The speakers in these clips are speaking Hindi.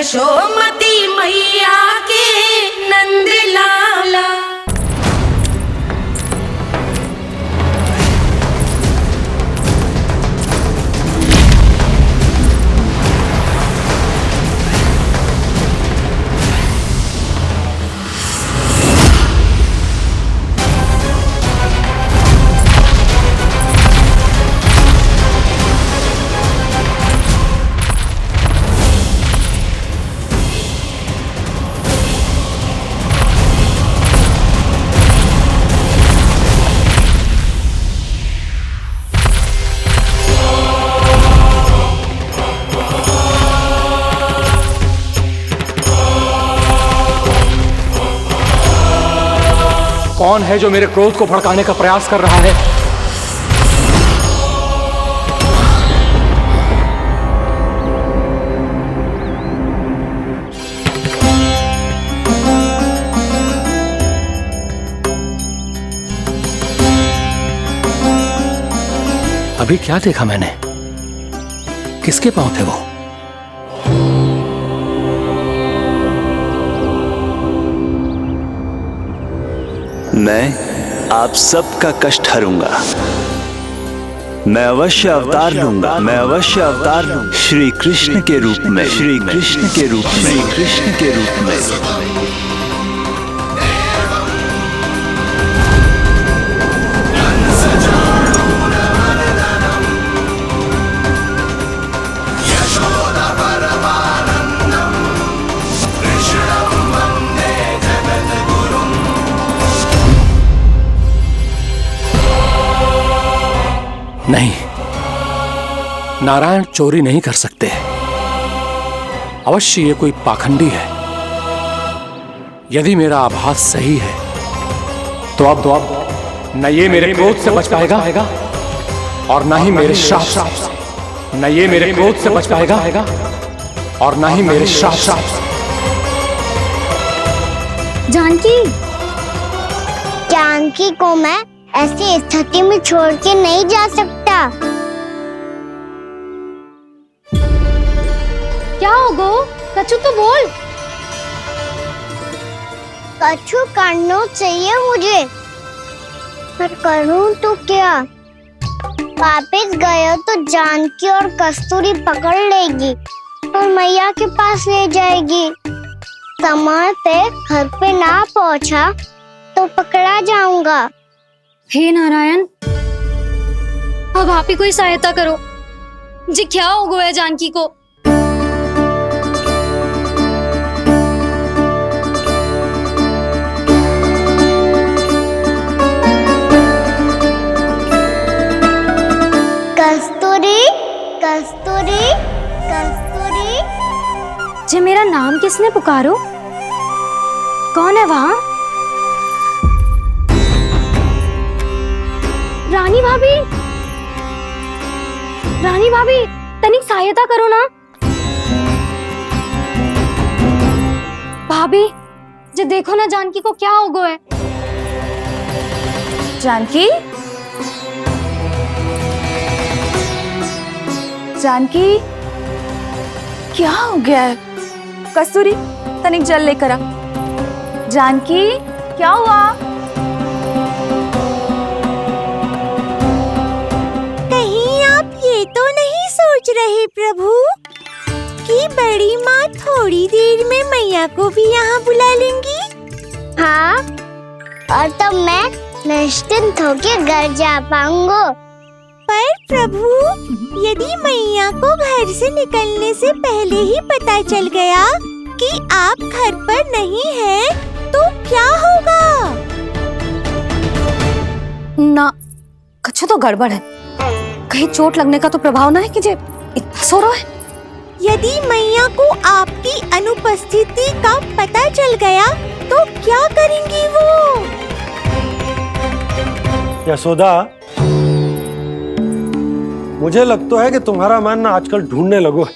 यशोमती मैया के नंद लाला। कौन है जो मेरे क्रोध को भड़काने का प्रयास कर रहा है? अभी क्या देखा मैंने? किसके पांव थे वो? मैं आप सबका कष्ट हरूंगा। मैं अवश्य अवतार लूंगा। मैं अवश्य अवतार लूंगा। श्री कृष्ण के रूप में। श्री कृष्ण के रूप में। श्री कृष्ण के रूप में। नहीं, नारायण चोरी नहीं कर सकते। अवश्य ये कोई पाखंडी है। यदि मेरा आभास सही है तो अब न ये मेरे क्रोध से बच पाएगा और न ही मेरे श्राप से। न ये मेरे क्रोध से बच पाएगा और न ही मेरे श्राप से। जानकी को मैं ऐसी स्थिति में छोड़ के नहीं जा सकता। क्या हो गो? कछु तो बोल। कछु करना चाहिए मुझे, पर करूं तो क्या? वापस गया तो जानकी और कस्तूरी पकड़ लेगी और मैया के पास ले जाएगी। समय पे घर पे ना पहुंचा तो पकड़ा जाऊंगा। हे नारायण, अब आप ही कोई सहायता करो। जी क्या हो गया जानकी को? कस्तूरी, कस्तूरी, कस्तूरी। जी मेरा नाम किसने पुकारो? कौन है वहाँ? रानी भाभी, रानी भाभी, तनिक सहायता करो ना। भाभी, जे देखो ना जानकी को क्या हो गया है। जानकी, जानकी, क्या हो गया है? कस्तूरी, तनिक जल लेकर आ। जानकी, क्या हुआ? तो नहीं सोच रहे प्रभु कि बड़ी माँ थोड़ी देर में मैया को भी यहाँ बुला लेंगी? हाँ, और तब मैं निश्चिंत होकर घर जा पाऊंगा। पर प्रभु, यदि मैया को घर से निकलने से पहले ही पता चल गया कि आप घर पर नहीं हैं, तो क्या होगा? ना, कुछ तो गड़बड़ है। कहीं चोट लगने का तो प्रभाव ना है कि जे इतना सो रहा है। यदि मैया को आपकी अनुपस्थिति का पता चल गया तो क्या करेंगी वो? यशोदा, मुझे लगता है कि तुम्हारा मन ना आजकल ढूंढने लगो है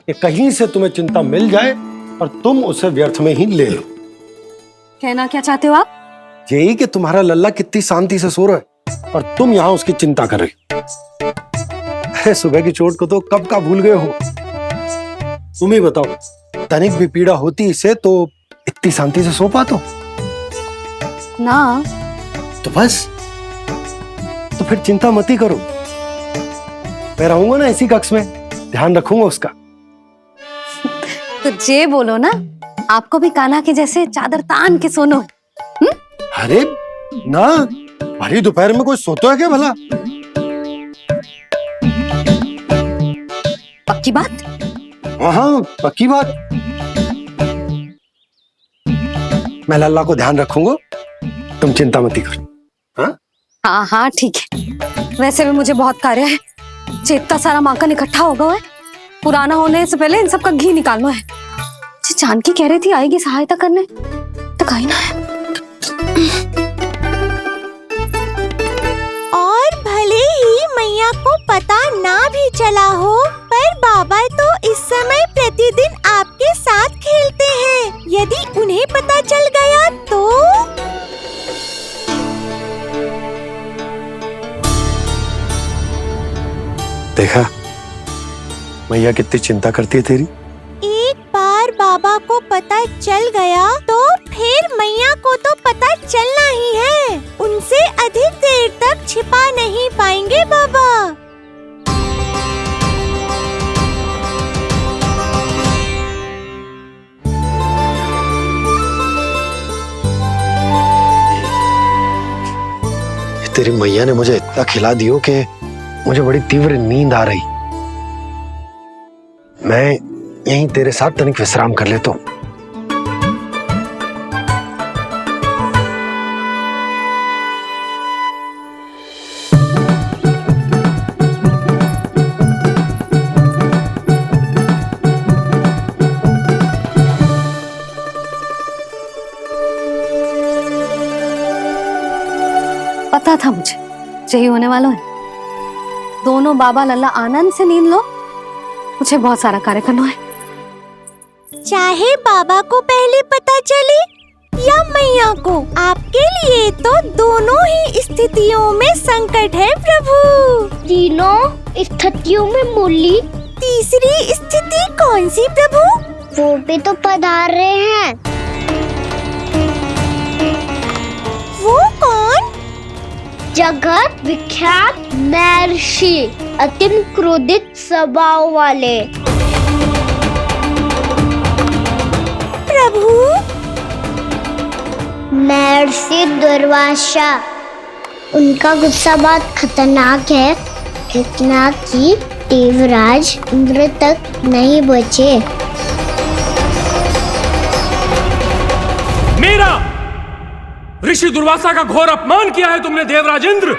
कि कहीं से तुम्हें चिंता मिल जाए और तुम उसे व्यर्थ में ही ले लो। कहना क्या चाहते हो आप? यही कि तुम्हारा लल्ला कितनी शांति से सो रहा है और तुम यहाँ उसकी चिंता कर रही। अरे सुबह की चोट को तो कब का भूल गए हो। तुम ही बताओ, तनिक भी पीड़ा होती इसे तो इतनी शांति से सो पाते हो? ना। तो बस, तो फिर चिंता मत ही करो, मैं रहूंगा ना इसी कक्ष में, ध्यान रखूंगा उसका। तो जे बोलो ना, आपको भी कान्हा के जैसे चादर तान के सोनो। अरे ना, भरी दोपहर में कोई सोता है क्या भला? पक्की बात? हाँ पक्की बात। मैं लल्ला को ध्यान रखूंगा, तुम चिंता मत ही करो। हाँ हाँ हाँ ठीक है। वैसे भी मुझे बहुत कार्य है, इतना सारा माखन इकट्ठा होगा है, पुराना होने से पहले इन सब का घी निकालना है। जानकी कह रही थी आएगी सहायता करने, तो कहीं ना है। और भले ही मैया को पता ना भी चला हो, पर बाबा तो इस समय प्रतिदिन आपके साथ खेलते हैं। यदि उन्हें पता चल गया तो? देखा मैया कितनी चिंता करती है तेरी। एक बार बाबा को पता चल गया तो फिर मैया को तो पता चलना ही है। उनसे अधिक देर तक छिपा नहीं पाएंगे बाबा। तेरी मैया ने मुझे इतना खिला दियो कि मुझे बड़ी तीव्र नींद आ रही। मैं यहीं तेरे साथ तनिक विश्राम कर लेता हूँ। पता था मुझे यही होने वाला है। दोनों बाबा लल्ला आनंद से नींद लो, मुझे बहुत सारा कार्य करना है। चाहे बाबा को पहले पता चले या मैया को, आपके लिए तो दोनों ही स्थितियों में संकट है प्रभु। तीनों स्थितियों में मुरली, तीसरी स्थिति कौन सी प्रभु? वो भी तो पधार रहे हैं। वो कौन? जगत विख्यात महर्षि, अति क्रोधित स्वभाव वाले। प्रभु महर्षि दुर्वासा। उनका गुस्सा बहुत खतरनाक है, इतना कि देवराज इंद्र तक नहीं बचे। मेरा ऋषि दुर्वासा का घोर अपमान किया है तुमने देवराज इंद्र।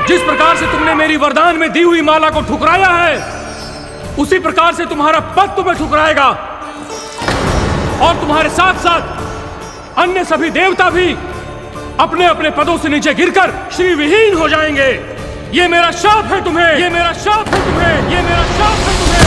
जिस प्रकार से तुमने मेरी वरदान में दी हुई माला को ठुकराया है, उसी प्रकार से तुम्हारा पद तुम्हें ठुकराएगा, और तुम्हारे साथ साथ अन्य सभी देवता भी अपने अपने पदों से नीचे गिरकर श्री विहीन हो जाएंगे। ये मेरा शाप है तुम्हें, ये मेरा शाप है तुम्हें, ये मेरा शाप है तुम्हें।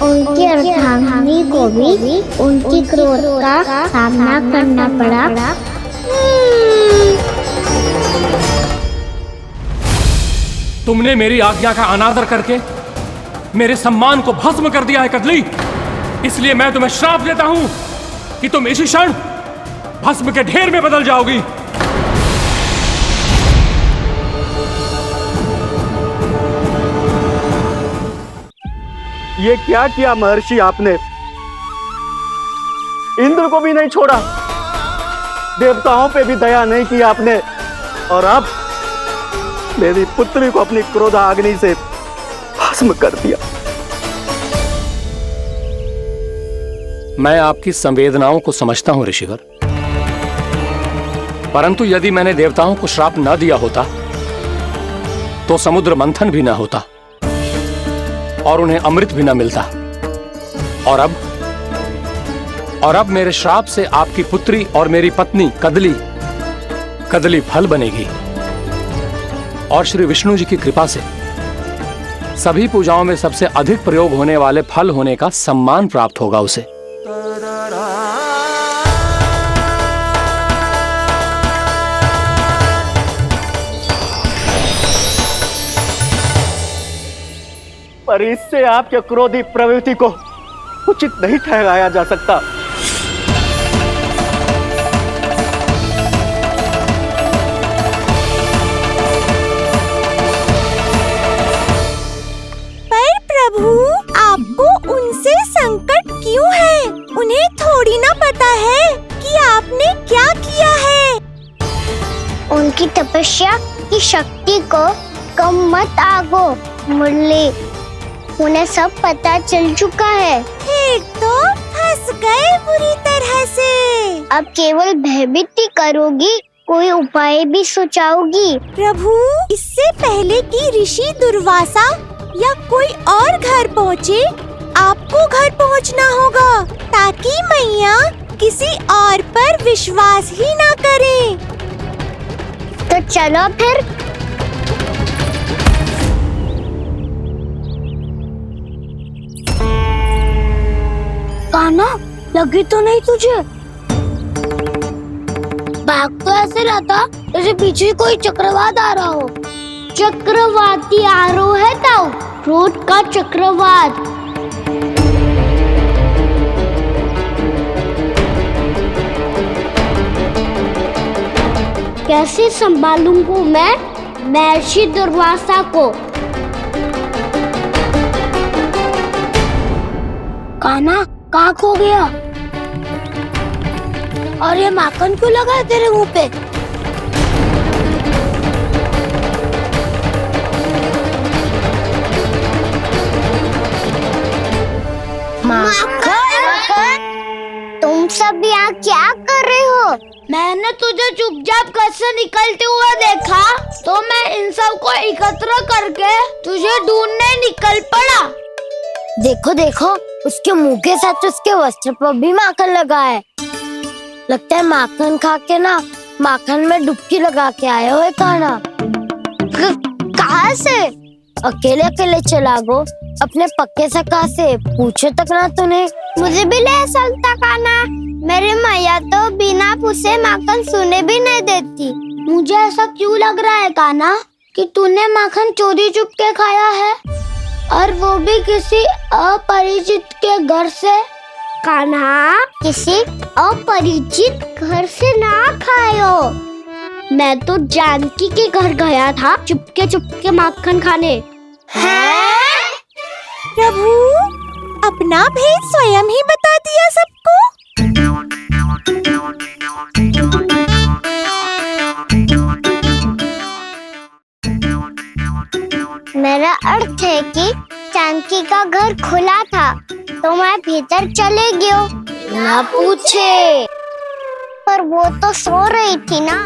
उनकी अर्धांगिनी को भी उनकी क्रोध का सामना करना पड़ा। तुमने मेरी आज्ञा का अनादर करके मेरे सम्मान को भस्म कर दिया है कदली। इसलिए मैं तुम्हें श्राप देता हूं कि तुम इसी क्षण भस्म के ढेर में बदल जाओगी। ये क्या किया महर्षि आपने? इंद्र को भी नहीं छोड़ा, देवताओं पे भी दया नहीं की आपने, और अब मेरी पुत्री को अपनी क्रोधाग्नि से भस्म कर दिया। मैं आपकी संवेदनाओं को समझता हूं ऋषिवर, परंतु यदि मैंने देवताओं को श्राप न दिया होता तो समुद्र मंथन भी न होता और उन्हें अमृत भी न मिलता। और अब मेरे श्राप से आपकी पुत्री और मेरी पत्नी कदली फल बनेगी, और श्री विष्णु जी की कृपा से सभी पूजाओं में सबसे अधिक प्रयोग होने वाले फल होने का सम्मान प्राप्त होगा उसे। पर इससे आपके क्रोधी प्रवृत्ति को उचित नहीं ठहराया जा सकता। पर प्रभु, आपको उनसे संकट क्यों है? उन्हें थोड़ी ना पता है कि आपने क्या किया है। उनकी तपस्या की शक्ति को कम मत आगो मुरली, उन्हें सब पता चल चुका है। फिर तो फंस गए बुरी तरह से। अब केवल भयभीत ही करोगी, कोई उपाय भी सुझाओगी? प्रभु, इससे पहले कि ऋषि दुर्वासा या कोई और घर पहुँचे, आपको घर पहुँचना होगा ताकि मैया किसी और पर विश्वास ही ना करें। तो चलो फिर। कान्हा, लगी तो नहीं तुझे? भाग तो ऐसे रहा था जैसे पीछे कोई चक्रवात आ रहा हो। चक्रवाती आरोह है ताऊ, क्रोध का चक्रवात। कैसे संभालूंगा मैं महर्षि दुर्वासा को? कान्हा, कहाँ खो गया? और ये माखन क्यों लगा है तेरे मुंह पे? माखन, तुम सब यहाँ क्या कर रहे हो? मैंने तुझे चुपचाप घर से निकलते हुए देखा तो मैं इन सब को एकत्र करके तुझे ढूंढने निकल पड़ा। देखो देखो, उसके मुंह के साथ उसके वस्त्र पर भी माखन लगा है। लगता है माखन खा के ना माखन में डुबकी लगा के आए हो कान्हा। कहाँ से? अकेले अकेले चला गो अपने पक्के सखा से, पूछो तक ना तूने। मुझे भी ले चलता कान्हा, मेरी मैया तो बिना पूछे माखन सुने भी नहीं देती। मुझे ऐसा क्यों लग रहा है कान्हा कि तूने माखन चोरी चुप के खाया है, और वो भी किसी अपरिचित के घर से? कान्हा, किसी अपरिचित घर से ना खायो। मैं तो जानकी के घर गया था चुपके माखन खाने। हैं? प्रभु, अपना भेद स्वयं ही बता दिया सबको। मेरा अर्थ है कि जानकी का घर खुला था तो मैं भीतर चले गयो। ना पूछे। पर वो तो सो रही थी ना,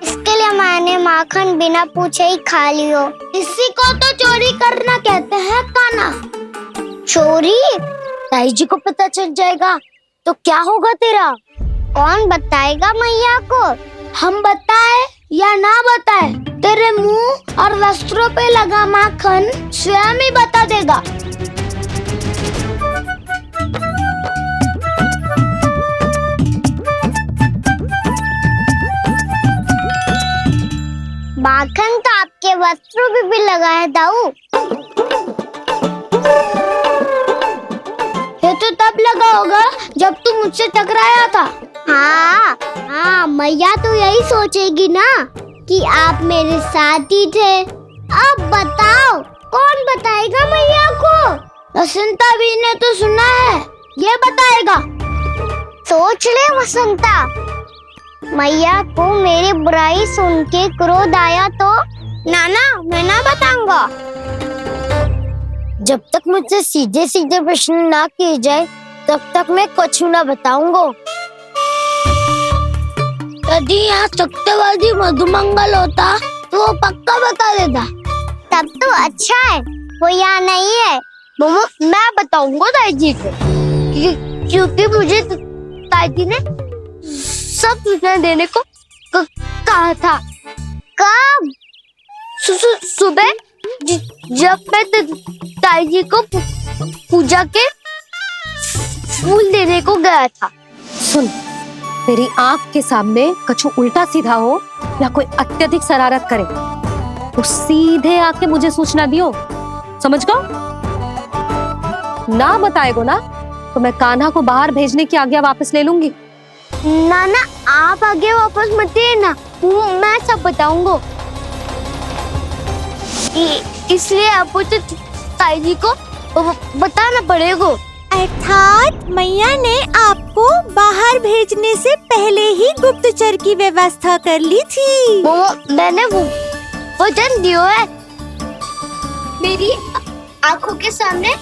इसके लिए मैंने माखन बिना पूछे ही खा लियो। इसी को तो चोरी करना कहते हैं कान्हा। चोरी? ताई जी को पता चल जाएगा तो क्या होगा तेरा? कौन बताएगा मैया को? हम बताए या ना बताए, तेरे मुंह और वस्त्रों पे लगा माखन स्वयं ही बता देगा। माखन तो आपके वस्त्रों पे भी लगा है दाऊ। ये तो तब लगा होगा जब तू मुझसे टकराया था। हाँ, मैया तो यही सोचेगी ना कि आप मेरे साथ ही थे। अब बताओ, कौन बताएगा मैया को? वसंता भी ने तो सुना है, ये बताएगा। सोच ले वसंता, मैया को मेरी बुराई सुन के क्रोध आया तो नाना मैं ना बताऊंगा। जब तक मुझसे सीधे सीधे प्रश्न ना किए जाए तब तक मैं कुछ ना बताऊंगा। यदि यहाँ सत्यवादी मधुमंगल होता तो वो पक्का बता देता। तब तो अच्छा है वो यहाँ नहीं है। मम्मा, मैं बताऊंगा ताई जी को, क्योंकि मुझे ताई जी ने सब सूचना देने को कहा था। कब? सुबह जब मैं ताई जी को पूजा के फूल देने को गया था। सुन, तेरी आंख के सामने कछु उल्टा सीधा हो या कोई अत्यधिक शरारत करे तो सीधे आके मुझे सूचना दियो, समझ गो? ना बताएगो ना तो मैं कान्हा को बाहर भेजने की आज्ञा वापस ले लूंगी। नाना आप आगे वापस मत ना, मैं सब बताऊंगा। इसलिए आपको तो ताई जी को बताना पड़ेगा। अर्थात मैया ने आपको बाहर भेजने से पहले ही गुप्तचर की व्यवस्था कर ली थी। वो मैंने वो वचन दिया है। मेरी आंखों के सामने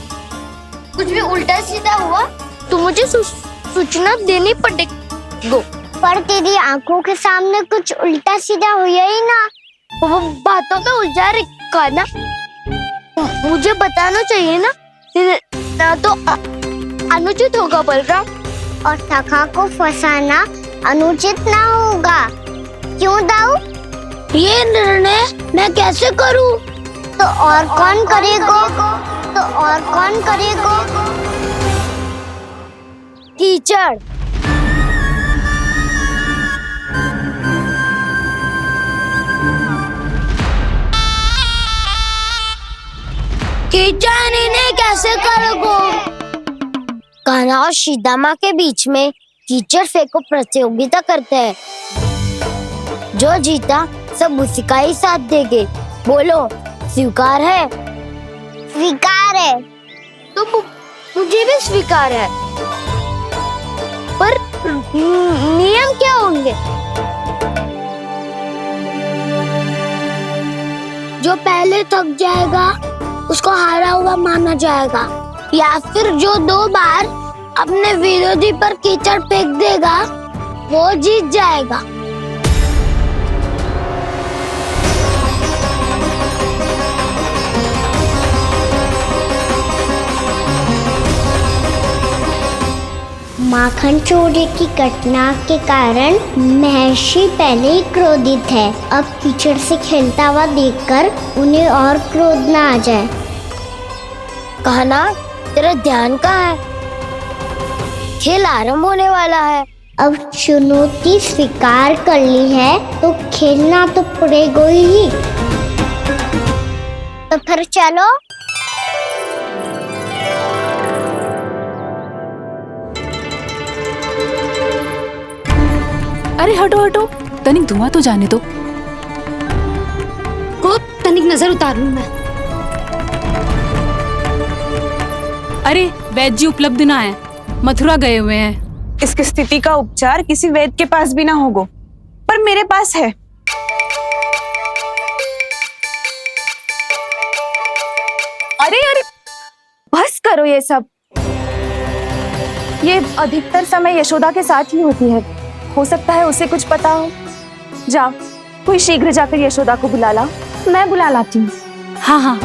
कुछ भी उल्टा सीधा हुआ तो मुझे सूचना देनी पड़ेगी। पर तेरी आंखों के सामने कुछ उल्टा सीधा हुआ ही ना। वो बातों में उलझा रखा ना, मुझे बताना चाहिए ना तो अनुचित होगा बलराम। और सखा को फंसाना अनुचित ना होगा, क्यों दाऊ? ये निर्णय मैं कैसे करूं? तो और कौन करेगा? कीचड़। कीचड़ इन्हें कैसे करोगे? कान्हा और सीता माँ के बीच में कीचड़ फेंको प्रतियोगिता करते हैं। जो जीता सब उसी का ही साथ देंगे। बोलो स्वीकार है? स्वीकार है। तो मुझे भी स्वीकार है, पर नियम क्या होंगे? जो पहले थक जाएगा उसको हारा हुआ माना जाएगा, या फिर जो 2 बार अपने विरोधी पर कीचड़ फेंक देगा वो जीत जाएगा। माखन चोरी की घटना के कारण महर्षि पहले ही क्रोधित है। अब कीचड़ से खेलता हुआ देखकर उन्हें और क्रोध ना आ जाए। कान्हा तेरा ध्यान कहाँ है? खेल आरंभ होने वाला है। अब चुनौती स्वीकार कर ली है तो खेलना तो पड़ेगा ही। तो फिर चलो। अरे हटो हटो, तनिक धुआं तो जाने दो। को तनिक नजर उतार लूं मैं। अरे वैद्य जी उपलब्ध ना है, मथुरा गए हुए हैं। इसकी स्थिति का उपचार किसी वैद्य के पास भी ना होगा, पर मेरे पास है। अरे अरे बस करो ये सब। ये अधिकतर समय यशोदा के साथ ही होती है। हो सकता है उसे कुछ पता हो। जा, कोई शीघ्र जाकर यशोदा को बुला ला। मैं बुला लाती हूँ। हाँ हाँ।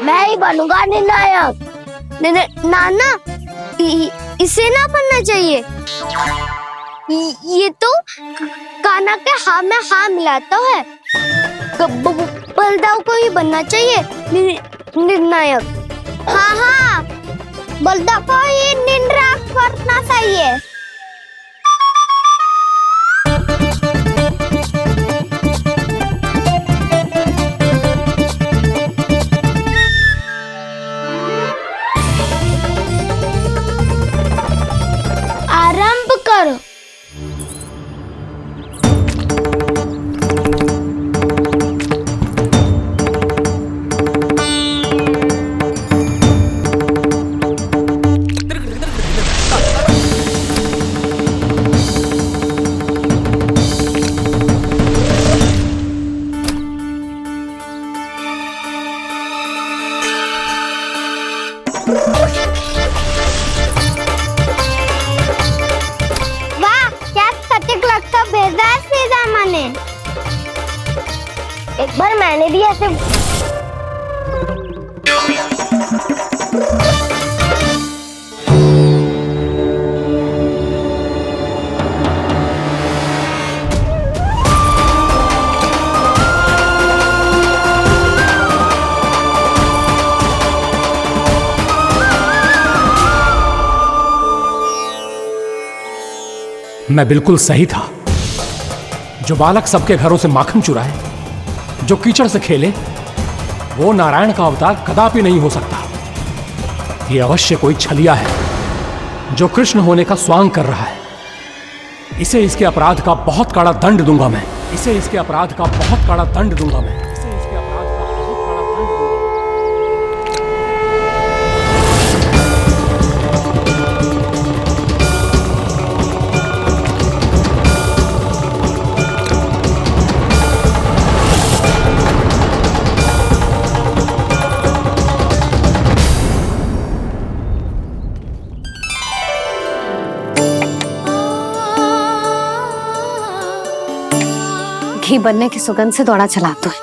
मैं ही बनूंगा निर्णायक। नाना इसे ना बनना चाहिए। ये तो कान्हा के हाँ में हाँ मिलाता है। बलदाव को ही बनना चाहिए निर्णायक। हाँ, बलदाव को ही निर्णायक करना चाहिए। आरंभ करो। एक बार मैंने भी ऐसे मैं बिल्कुल सही था। जो बालक सबके घरों से माखन चुराए, जो कीचड़ से खेले, वो नारायण का अवतार कदापि नहीं हो सकता। ये अवश्य कोई छलिया है जो कृष्ण होने का स्वांग कर रहा है। इसे इसके अपराध का बहुत कड़ा दंड दूंगा मैं। इसे इसके अपराध का बहुत कड़ा दंड दूंगा मैं। इसे इसके अपराध का बहुत कड़ा दंड दूंगा। घी बनने की सुगंध से दौड़ा चला तो है,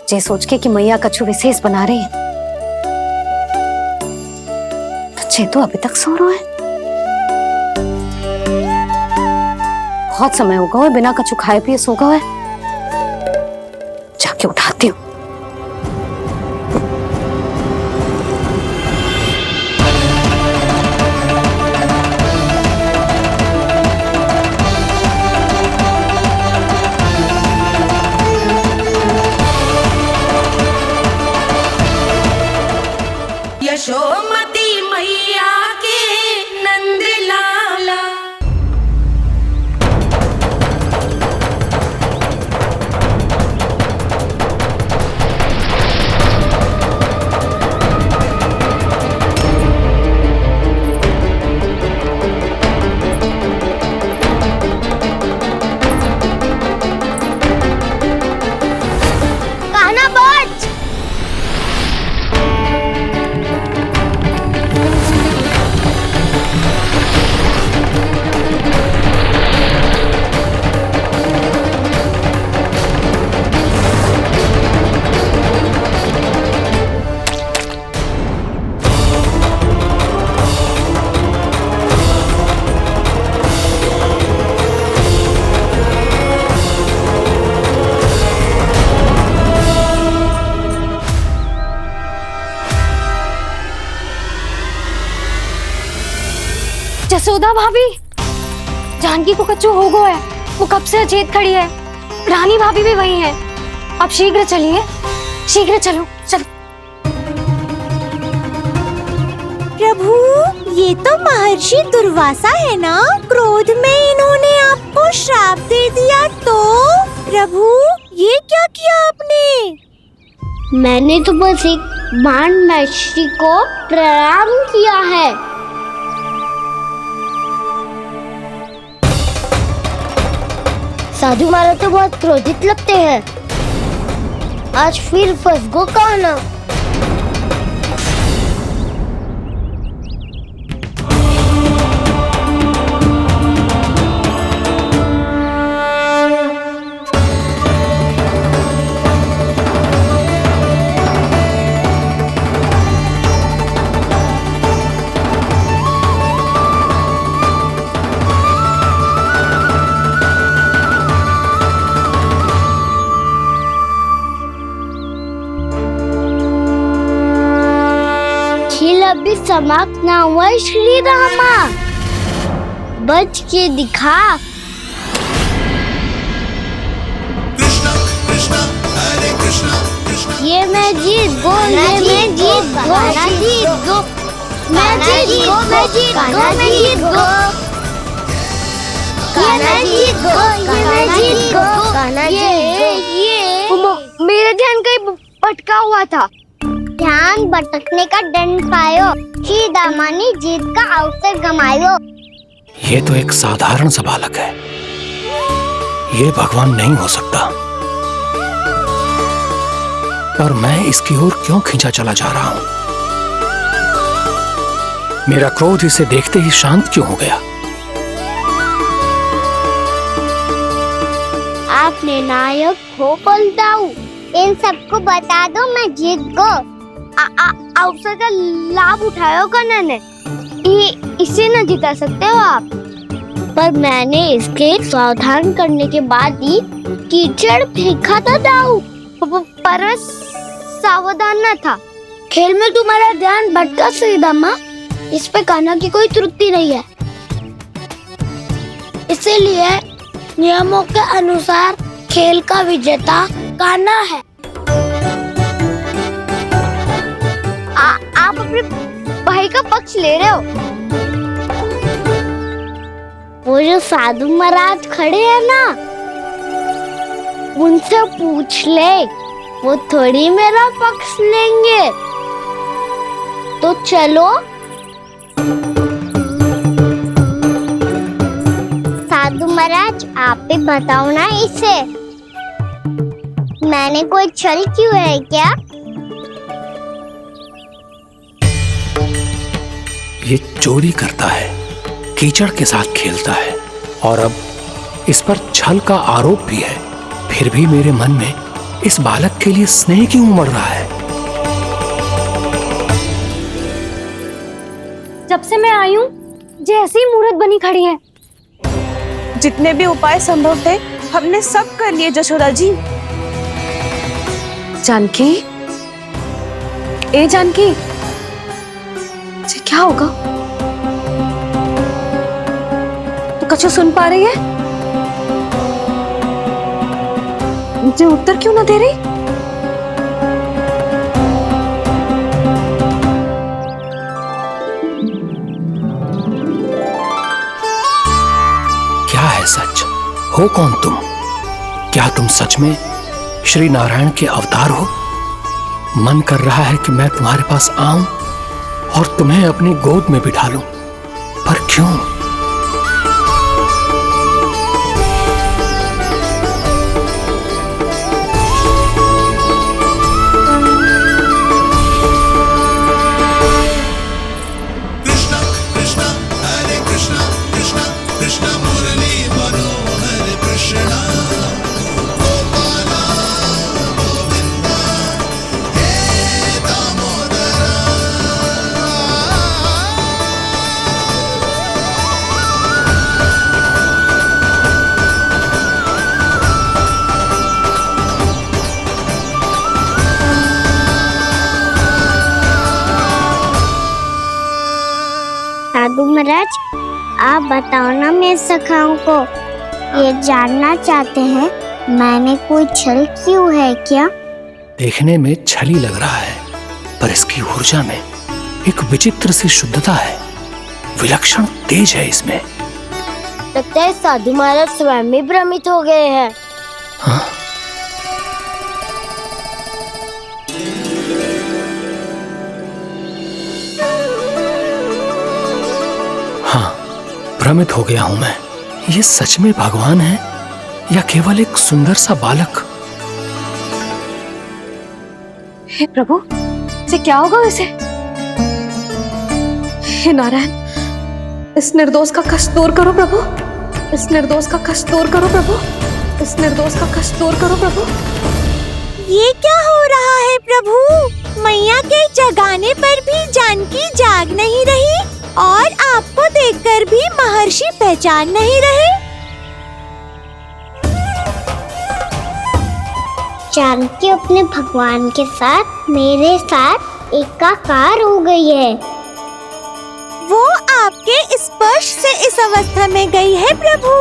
जे सोच के कि मैया कछु विशेष बना रही है, तो चे तो अभी तक सो रहा है। बहुत समय हो गया है, बिना कछु खाए पिए सो गया है। जाके उठाती हूँ। यशोमती मैया के नंद लाला। कान्हा बच। जसोदा भाभी, जानकी को कच्चू हो गया है। वो कब से अचेत खड़ी है। रानी भाभी भी वही है। आप शीघ्र चलिए, शीघ्र चलो चलो। प्रभु, ये तो महर्षि दुर्वासा है ना? क्रोध में इन्होंने आपको श्राप दे दिया तो? प्रभु, ये क्या किया आपने? मैंने तो बस एक बाण महर्षि को प्रणाम किया है। साधु महाराज तो बहुत क्रोधित लगते हैं। आज फिर फंस गो कान्हा। खेल अभी समाप्त ना हुआ है श्री रामा। बच के दिखा। ये मैं जीत गो, ये मैं जीत गो, मैं जीत गो, मैं जीत गो, मैं जीत गो, मैं जीत गो, मैं जीत गो, मैं जीत गो। ये मेरा ध्यान कहीं भटका हुआ था। ध्यान भटकने का दंड पायो, श्री दामानी जीत का अवसर गमायो। ये तो एक साधारण सा बालक है, ये भगवान नहीं हो सकता। पर मैं इसकी ओर क्यों खींचा चला जा रहा हूं? मेरा क्रोध इसे देखते ही शांत क्यों हो गया? आपने नायक हो पलटाऊ। इन सबको बता दो मैं जीत गो। अवसर का लाभ उठायो कन्हा ने। इसे न जिता सकते हो आप। पर मैंने इसके सावधान करने के बाद ही कीचड़ फेंका था दाऊ। पर सावधान न था। खेल में तुम्हारा ध्यान भटका श्रीदामा। इस पे कान्हा की कोई त्रुटि नहीं है। इसीलिए नियमों के अनुसार खेल का विजेता कान्हा है। आप अपने भाई का पक्ष ले रहे हो? वो जो साधु महाराज खड़े हैं ना, उनसे पूछ ले, वो थोड़ी मेरा पक्ष लेंगे। तो चलो। साधु महाराज, आप भी बताओ ना इसे, मैंने कोई छल क्यों है क्या? ये चोरी करता है, कीचड़ के साथ खेलता है और अब इस पर छल का आरोप भी है। फिर भी मेरे मन में इस बालक के लिए स्नेह क्यों उमड़ रहा है? जब से मैं आई हूँ जैसी मूर्त बनी खड़ी है। जितने भी उपाय संभव थे हमने सब कर लिए जशोदा जी। जानकी, ए जानकी, ये क्या होगा? तो कछु सुन पा रही है? मुझे उत्तर क्यों ना दे रही? क्या है सच? हो कौन तुम? क्या तुम सच में श्री नारायण के अवतार हो? मन कर रहा है कि मैं तुम्हारे पास आऊं और तुम्हें अपनी गोद में बिठा लूं, पर क्यों? साधु महाराज, आप बताओ ना मेरे सखाओं को, ये जानना चाहते हैं मैंने कोई छल क्यों है क्या? देखने में छली लग रहा है, पर इसकी ऊर्जा में एक विचित्र सी शुद्धता है, विलक्षण तेज है इसमें। लगता है साधु महाराज स्वयं ही भ्रमित हो गए हैं। हाँ? हाँ, भ्रमित हो गया हूं मैं। ये सच में भगवान है या केवल एक सुंदर सा बालक? हे प्रभु, इसे क्या होगा इसे? हे नारायण, इस निर्दोष का कष्ट दूर करो प्रभु, इस निर्दोष का कष्ट दूर करो प्रभु, इस निर्दोष का कष्ट दूर करो प्रभु। ये क्या हो रहा है प्रभु? मैया के जगाने पर भी जानकी जाग नहीं रही और आपको देखकर भी महर्षि पहचान नहीं रहे। जानकी अपने भगवान के साथ मेरे साथ एकाकार हो गई है। वो आपके स्पर्श से इस अवस्था में गई है प्रभु।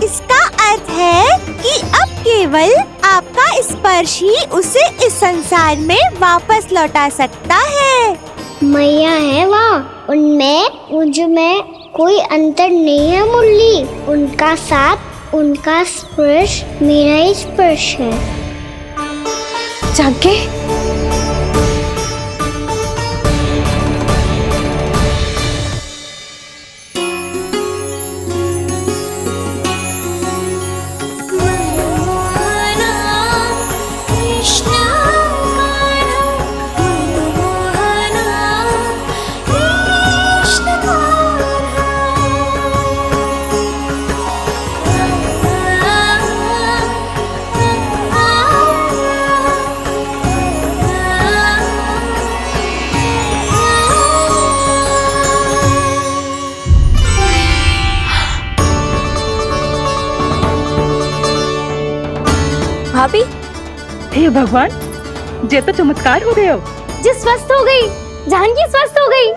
इसका अर्थ है कि अब केवल आपका स्पर्श ही उसे इस संसार में वापस लौटा सकता है। मैया है वहाँ, उनमें मुझ में कोई अंतर नहीं है मुरली। उनका साथ, उनका स्पर्श मेरा ही स्पर्श है। जानकी, भाभी, हे भगवान, ये तो चमत्कार हो गए हो। जी स्वस्थ हो गई, जानकी स्वस्थ हो गई।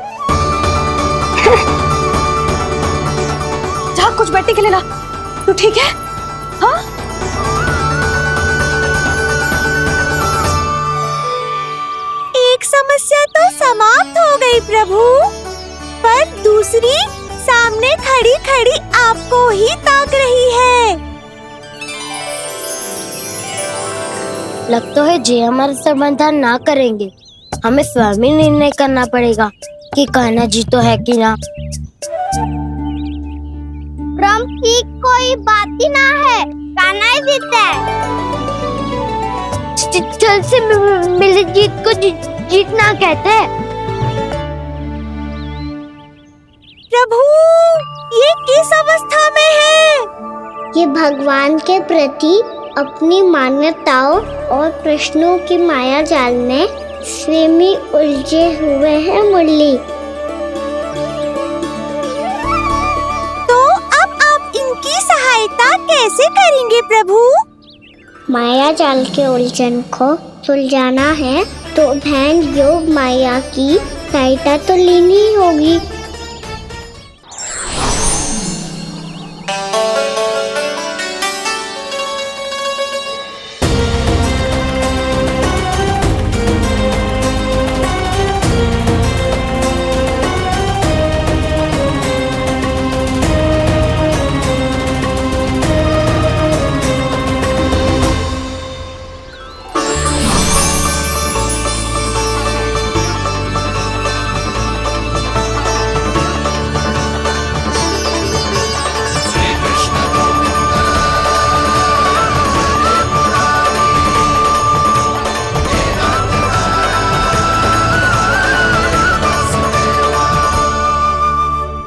जा कुछ बैठने के लिए ला, तू ठीक है? हाँ? एक समस्या तो समाप्त हो गई प्रभु, पर दूसरी सामने खड़ी खड़ी आपको ही ताक रही है। लगता है जी हमारा समाधान ना करेंगे, हमें स्वयं ही निर्णय करना पड़ेगा कि कान्हा जी तो है कि ना। ब्रह्म की कोई बात ही ना है, कान्हा ही जीतता है। चल से मिली जीत को जीतना कहते हैं। प्रभु ये किस अवस्था में है? ये भगवान के प्रति अपनी मान्यताओं और प्रश्नों की माया जाल में स्वयं ही उलझे हुए हैं मुरली। तो अब आप इनकी सहायता कैसे करेंगे प्रभु? माया जाल के उलझन को सुलझाना है तो बहन योग माया की सहायता तो लेनी ही होगी।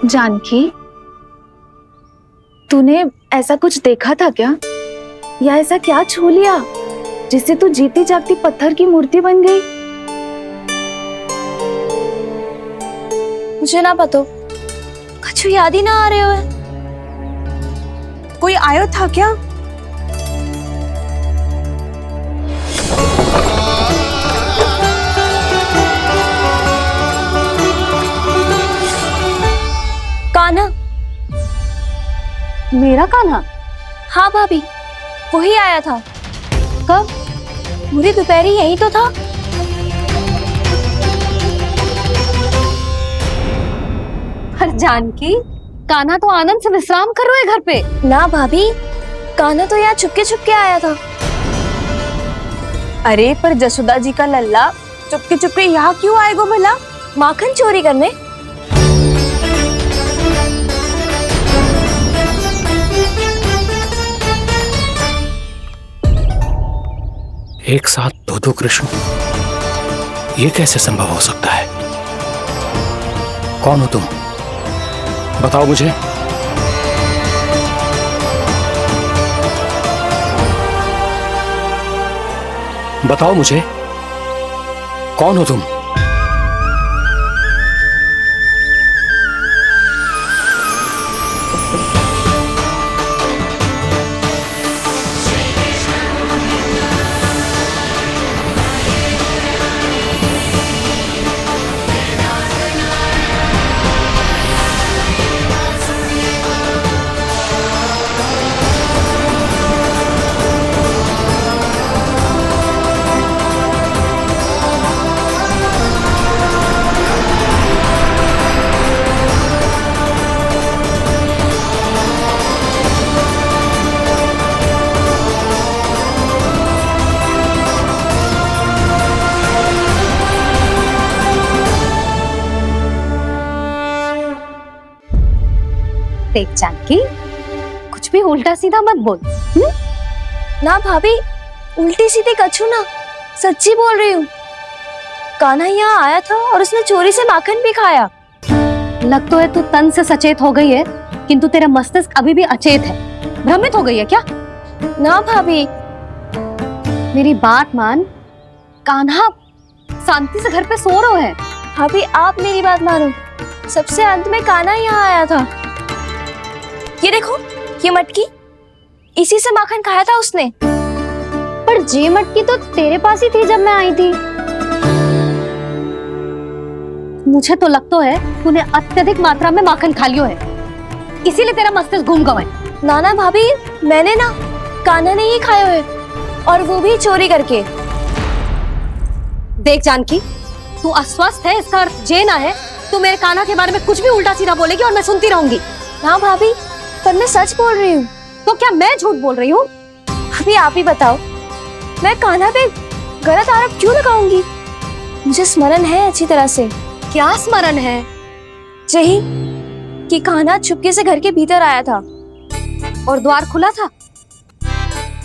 जानकी, तूने ऐसा कुछ देखा था क्या, या ऐसा क्या छू लिया जिससे तू जीती जागती पत्थर की मूर्ति बन गई? मुझे ना पता, कुछ याद ही ना आ रहे हो। कोई आयो था क्या? कान्हा। मेरा कान्हा? हाँ भाभी, वही आया था। कब? पूरी दोपहर यही तो था। पर जानकी, कान्हा तो आनंद से विश्राम कर रहे घर पे। ना भाभी, कान्हा तो यहाँ छुपके आया था। अरे पर जसोदा जी का लल्ला चुपके यहाँ क्यों आएगा भला? माखन चोरी करने? एक साथ दो कृष्ण, ये कैसे संभव हो सकता है? कौन हो तुम? बताओ मुझे। बताओ मुझे, कौन हो तुम? देख जानकी, कुछ भी उल्टा सीधा मत बोल। ना भाभी, उल्टी सीधी कछू ना, सच्ची बोल रही हूँ। कान्हा यहाँ आया था और उसने चोरी से माखन भी खाया। लग तो है तू तन से सचेत हो गई है, किंतु तेरा मस्तिष्क अभी भी अचेत है। भ्रमित हो गई है क्या? ना भाभी। मेरी बात मान, कान्हा शांति से घर पे सो रहा है। भाभी आप मेरी बात मानो, सबसे अंत में कान्हा यहाँ आया था। ये देखो, ये मटकी, इसी से माखन खाया था उसने। पर जे मटकी तो तेरे पास ही थी जब मैं आई थी। मुझे तो लगता है तूने अत्यधिक मात्रा में माखन खा लियो है, इसीलिए तेरा मस्तिष्क घूम गया है। नाना भाभी, मैंने ना कान्हा ने ही खाए हुए, और वो भी चोरी करके। देख जानकी, तू अस्वस्थ है इसका अर्थ ये ना है तू मेरे कान्हा के बारे में कुछ भी उल्टा सीधा बोलेगी और मैं सुनती रहूंगी। ना भाभी, पर मैं सच बोल रही हूँ। तो क्या मैं झूठ बोल रही हूँ? अभी आप ही बताओ, मैं कान्हा पे गलत आरोप क्यों लगाऊंगी? मुझे स्मरण है अच्छी तरह से। क्या स्मरण है? यही कि कान्हा चुपके से घर के भीतर आया था। और द्वार खुला था?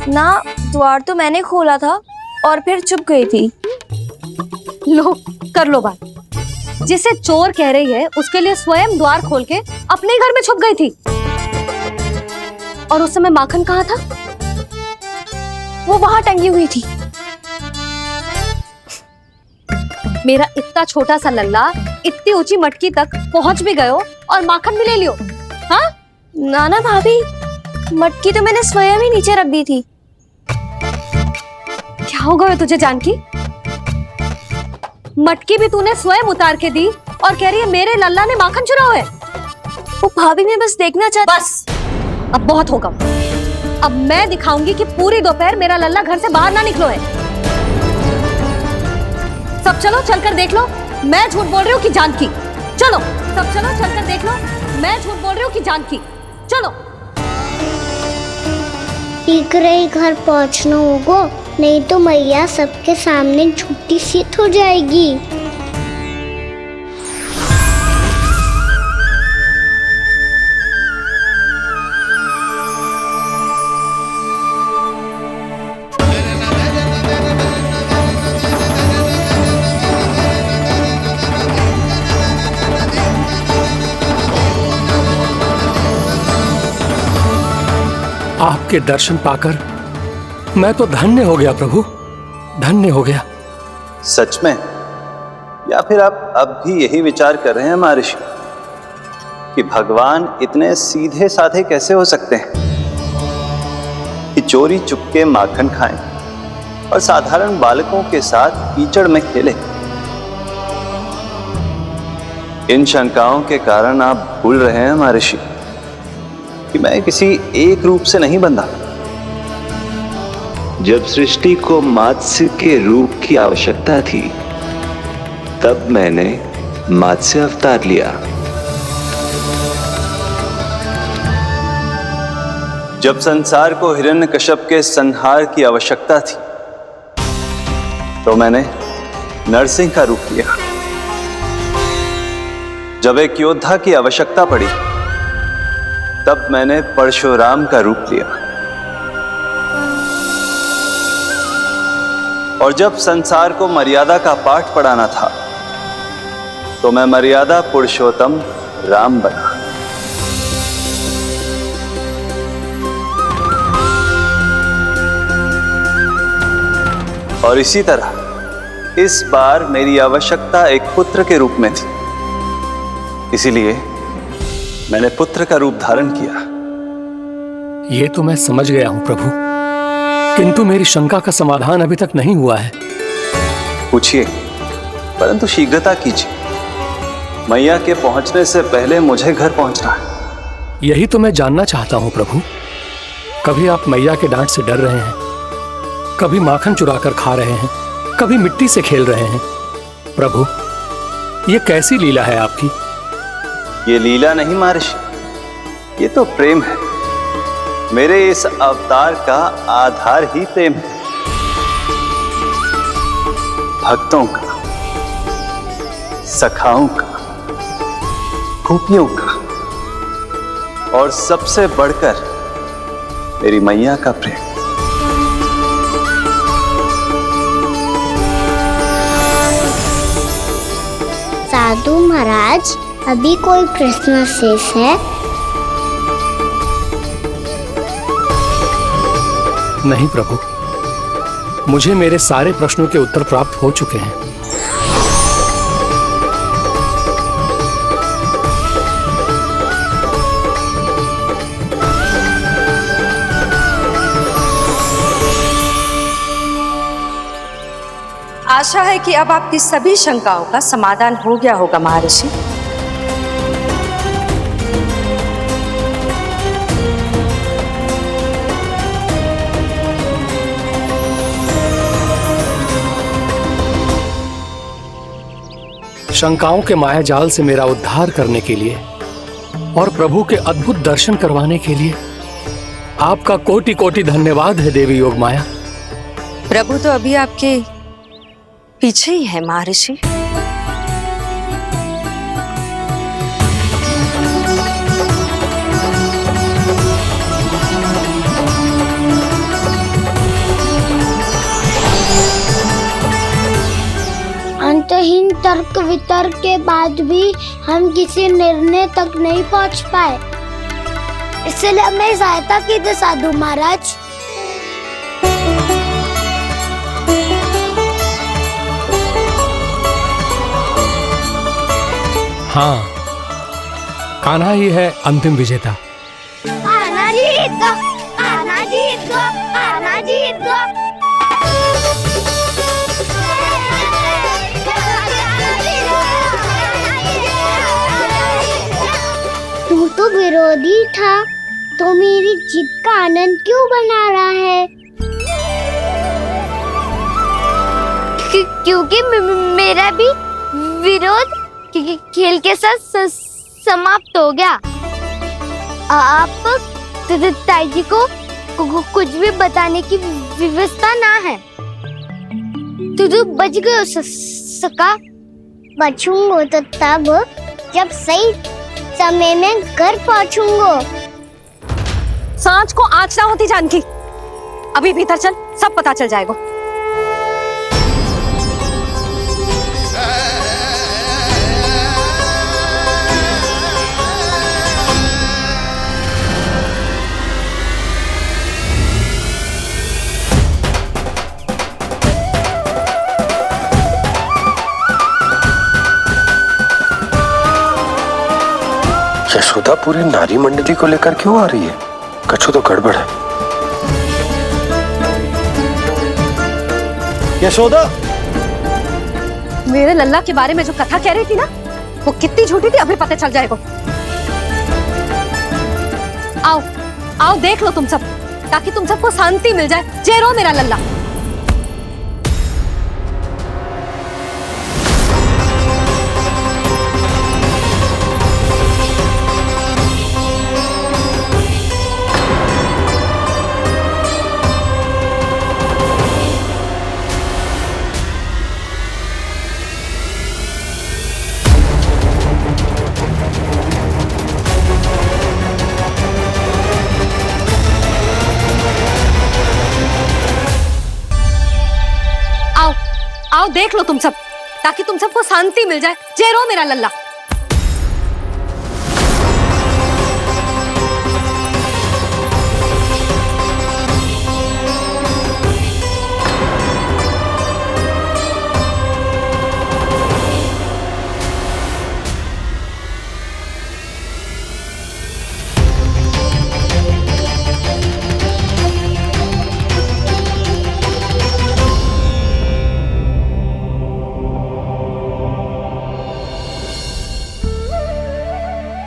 ना, द्वार तो मैंने खोला था और फिर चुप गई थी। लो, कर लो बात। जिसे चोर कह रही है उसके लिए स्वयं द्वार खोल के अपने घर में छुप गई थी। और उस समय माखन कहाँ था? वो वहां टंगी हुई थी। मेरा इतना छोटा सा लल्ला इतनी ऊंची मटकी तक पहुंच भी गयो और माखन भी ले लियो। हाँ? नाना भाभी, मटकी तो मैंने स्वयं ही नीचे रख दी थी। क्या हो गया तुझे जानकी? मटकी भी तूने स्वयं उतार के दी और कह रही है मेरे लल्ला ने माखन चुराया है। वो भाभी, मैं बस देखना चाहती। बस, अब बहुत होगा। अब मैं दिखाऊंगी कि पूरी दोपहर मेरा लल्ला घर से बाहर ना निकलो है। सब चलो, चलकर देख लो मैं झूठ बोल रही हूँ कि जानकी। चलो सब चलो, चलकर देख लो मैं झूठ बोल रही हूँ कि जानकी। चलो। शीघ्र ही घर पहुंचना होगा, नहीं तो मैया सबके सामने झूठी सिद्ध हो जाएगी। आपके दर्शन पाकर मैं तो धन्य हो गया प्रभु, धन्य हो गया। सच में? या फिर आप अब भी यही विचार कर रहे हैं महर्षि कि भगवान इतने सीधे साधे कैसे हो सकते हैं कि चोरी चुपके माखन खाएं और साधारण बालकों के साथ कीचड़ में खेले? इन शंकाओं के कारण आप भूल रहे हैं महर्षि कि मैं किसी एक रूप से नहीं बंधा। जब सृष्टि को मत्स्य के रूप की आवश्यकता थी तब मैंने मत्स्य अवतार लिया। जब संसार को हिरण्यकश्यप के संहार की आवश्यकता थी तो मैंने नरसिंह का रूप लिया। जब एक योद्धा की आवश्यकता पड़ी तब मैंने परशुराम का रूप लिया। और जब संसार को मर्यादा का पाठ पढ़ाना था तो मैं मर्यादा पुरुषोत्तम राम बना। और इसी तरह इस बार मेरी आवश्यकता एक पुत्र के रूप में थी, इसीलिए मैंने पुत्र का रूप धारण किया। ये तो मैं समझ गया हूं प्रभु, किंतु मेरी शंका का समाधान अभी तक नहीं हुआ है। पूछिए, परंतु शीघ्रता कीजिए। मैया के पहुंचने से पहले मुझे घर पहुंचना है। यही तो मैं जानना चाहता हूं प्रभु। कभी आप मैया के डांट से डर रहे हैं, कभी माखन चुराकर खा रहे हैं, कभी मिट्टी से खेल रहे हैं। प्रभु, ये कैसी लीला है आपकी? ये लीला नहीं महर्षि, ये तो प्रेम है। मेरे इस अवतार का आधार ही प्रेम है। भक्तों का, सखाओं का, गोपियों का और सबसे बढ़कर मेरी मैया का प्रेम। साधु महाराज, अभी कोई प्रश्न शेष है? नहीं प्रभु, मुझे मेरे सारे प्रश्नों के उत्तर प्राप्त हो चुके हैं। आशा है कि अब आपकी सभी शंकाओं का समाधान हो गया होगा महर्षि। शंकाओं के माया जाल से मेरा उद्धार करने के लिए और प्रभु के अद्भुत दर्शन करवाने के लिए आपका कोटि कोटि धन्यवाद है देवी योगमाया। प्रभु तो अभी आपके पीछे ही है महर्षि। अंतहीन तर्क वितर्क के बाद भी हम किसी निर्णय तक नहीं पहुंच पाए, इसलिए हमें सहायता कीजिए साधु महाराज। हाँ, कान्हा ही है अंतिम विजेता। आना जीत गो, आना जीत गो, आना जीत गो। तू तो विरोधी था, तो मेरी जीत का आनंद क्यों बना रहा है? क्योंकि मेरा भी विरोध खेल के साथ समाप्त हो गया। आप ताई जी को कुछ भी बताने की व्यवस्था ना है। तू बच गए हो सका। बचूंगो तो तब जब सही समय में घर पहुंचूंगो। सांच को आँच ना होती जानकी। अभी भीतर चल, सब पता चल जाएगा। यशोदा पूरी नारी मंडली को लेकर क्यों आ रही है? कछु तो गड़बड़ है। यशोदा, मेरे लल्ला के बारे में जो कथा कह रही थी ना, वो कितनी झूठी थी अभी पता चल जाएगा। आओ आओ देख लो तुम सब, ताकि तुम सबको शांति मिल जाए। जय रो मेरा लल्ला। आओ देख लो तुम सब, ताकि तुम सबको शांति मिल जाए। जय रो मेरा लल्ला।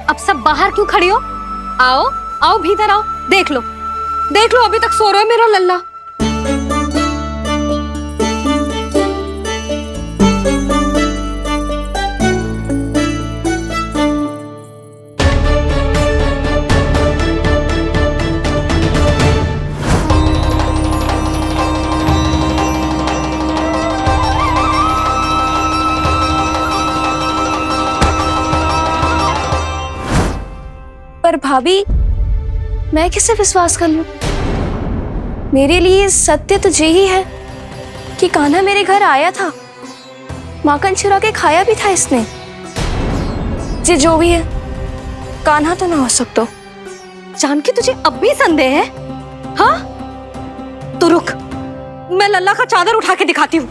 अब सब बाहर क्यों खड़ी हो? आओ आओ भीतर आओ, देख लो अभी तक सो रहा है मेरा लल्ला। पर भाभी, मैं किसे विश्वास कर लूं? मेरे लिए सत्य तो यही है कि कान्हा मेरे घर आया था, माखन चुरा के खाया भी था इसने। जे जो भी है, कान्हा तो ना हो सकता। जानकी, तुझे अब भी संदेह है? हाँ तो रुक, मैं लल्ला का चादर उठा के दिखाती हूँ।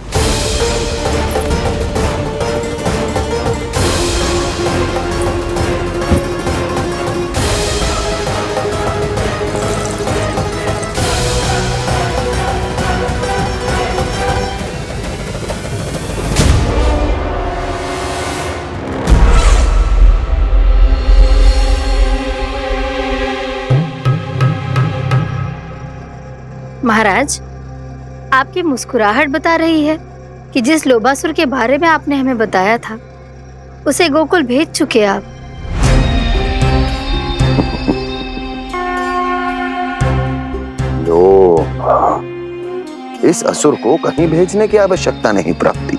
महाराज, आपकी मुस्कुराहट बता रही है कि जिस लोभासुर के बारे में आपने हमें बताया था, उसे गोकुल भेज चुके आप। लो, इस असुर को कहीं भेजने की आवश्यकता नहीं प्राप्ति।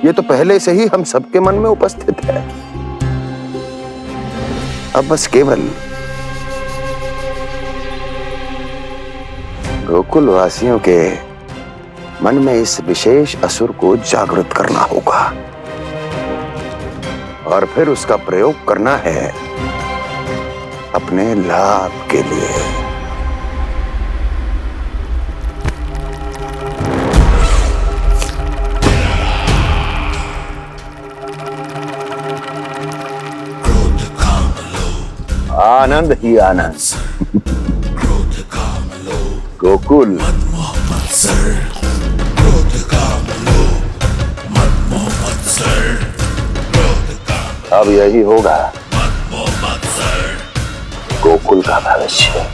ये तो पहले से ही हम सबके मन में उपस्थित है। अब बस केवल गोकुल वासियों के मन में इस विशेष असुर को जागृत करना होगा और फिर उसका प्रयोग करना है अपने लाभ के लिए। आनंद ही आनंद। गोकुल अब यही होगा गोकुल का भविष्य।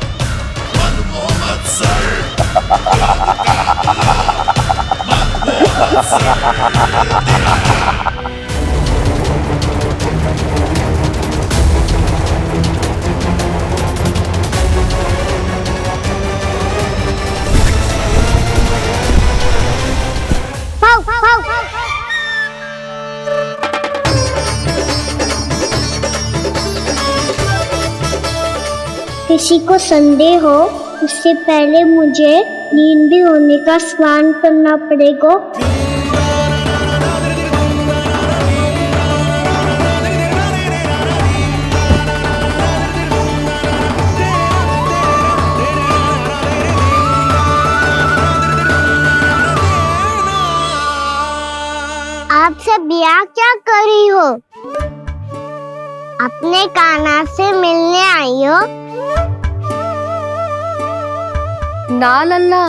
किसी को संदेह हो उससे पहले मुझे नींद भी होने का स्नान करना पड़ेगा। आप सब यहाँ क्या कर रही हो? अपने कान्हा से मिलने आई हो? ना लल्ला,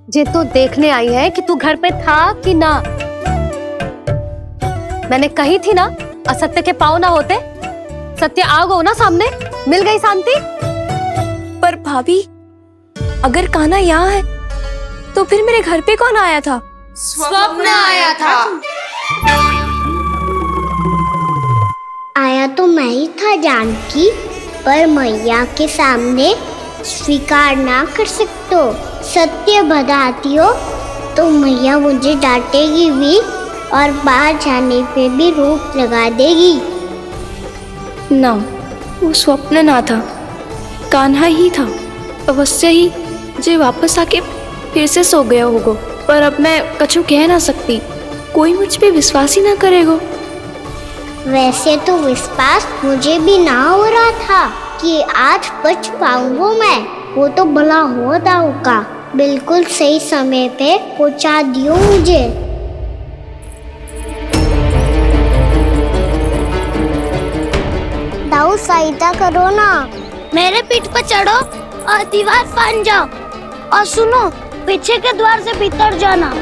जे तो देखने आई है कि तू घर पे था कि ना। मैंने कही थी ना, असत्य के पांव ना होते। सत्य आ गो ना सामने, मिल गई शांति। पर भाभी, अगर कान्हा यहाँ है तो फिर मेरे घर पे कौन आया था? स्वप्न आया था। आया तो मैं ही था जानकी, पर मैया के सामने स्वीकार ना कर सकते हो। सत्य बताती हो तो मैया मुझे डांटेगी भी और बाहर जाने पे भी रोक लगा देगी। ना, वो स्वप्न ना था, कान्हा ही था। अवश्य ही जे वापस आके फिर से सो गया होगा। पर अब मैं कछु कह ना सकती, कोई मुझ पे विश्वास ही ना करेगा। वैसे तो विश्वास मुझे भी ना हो रहा था कि आज बच पाऊंगा मैं। वो तो भला हो दाऊ का बिल्कुल सही समय पे पहुंचा दियो मुझे। दाऊ सहायता करो ना, मेरे पीठ पर चढ़ो और दीवार फाड़ जाओ। और सुनो, पीछे के द्वार से भीतर जाना।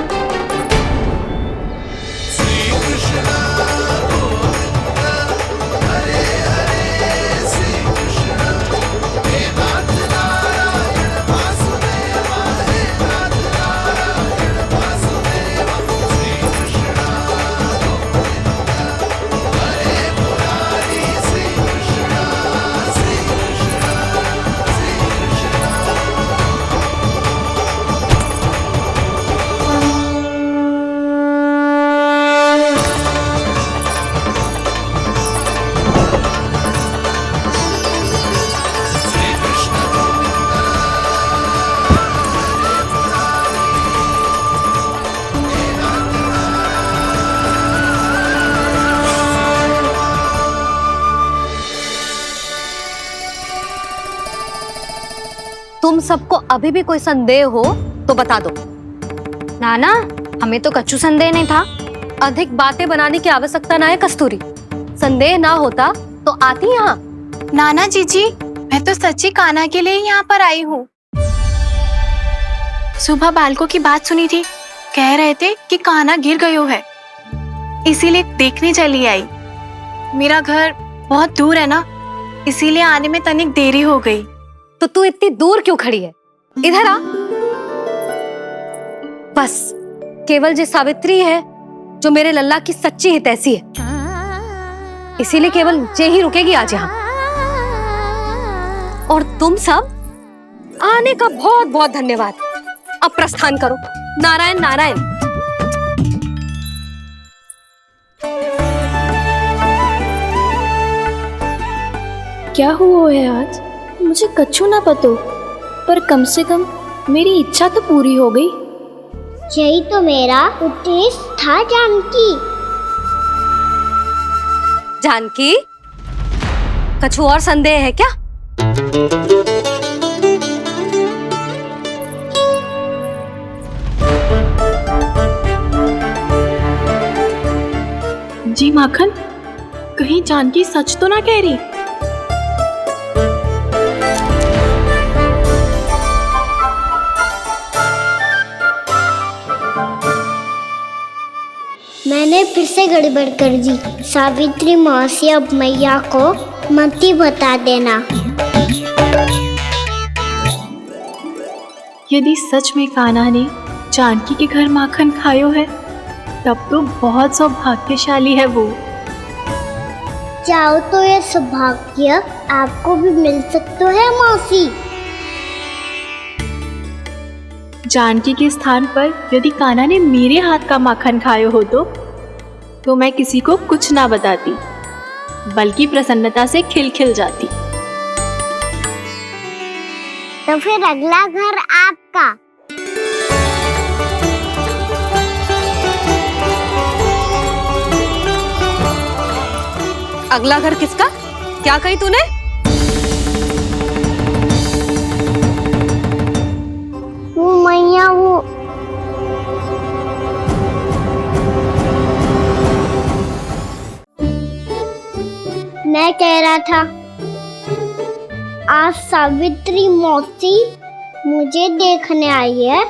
तुम सबको अभी भी कोई संदेह हो तो बता दो। नाना, हमें तो कच्चू संदेह नहीं था। अधिक बातें बनाने की आवश्यकता ना है कस्तूरी। संदेह ना होता तो आती यहाँ। नाना जीजी, मैं तो सच्ची कान्हा के लिए यहाँ पर आई हूँ। सुबह बालकों की बात सुनी थी, कह रहे थे कि कान्हा गिर गयो है, इसीलिए देखने चली आई। मेरा घर बहुत दूर है ना, इसीलिए आने में तनिक देरी हो गई। तो तू इतनी दूर क्यों खड़ी है? इधर आ। बस केवल जो सावित्री है, जो मेरे लल्ला की सच्ची हितैषी है, इसीलिए केवल जे ही रुकेगी आज यहाँ। और तुम सब आने का बहुत बहुत धन्यवाद। अब प्रस्थान करो। नारायण नारायण। क्या हुआ है आज? मुझे कछु ना पतो, पर कम से कम मेरी इच्छा तो पूरी हो गई। यही तो मेरा उद्देश्य था जानकी। जानकी, कछु और संदेह है क्या? जी माखन, कहीं जानकी सच तो ना कह रही? मैंने फिर से गड़बड़ कर दी। सावित्री मौसी अब मैया को मत ही बता देना। यदि सच में कान्हा ने जानकी के घर माखन खायो है, तब तो बहुत सौभाग्यशाली है वो। चाहो तो ये सौभाग्य आपको भी मिल सकता है मौसी। जानकी के स्थान पर यदि कान्हा ने मेरे हाथ का माखन खायो हो तो मैं किसी को कुछ ना बताती, बल्कि प्रसन्नता से खिलखिल जाती। तो फिर अगला घर आपका। अगला घर किसका? क्या कही तूने? वो मैया, वो मैं कह रहा था, आज सावित्री मौसी मुझे देखने आई है।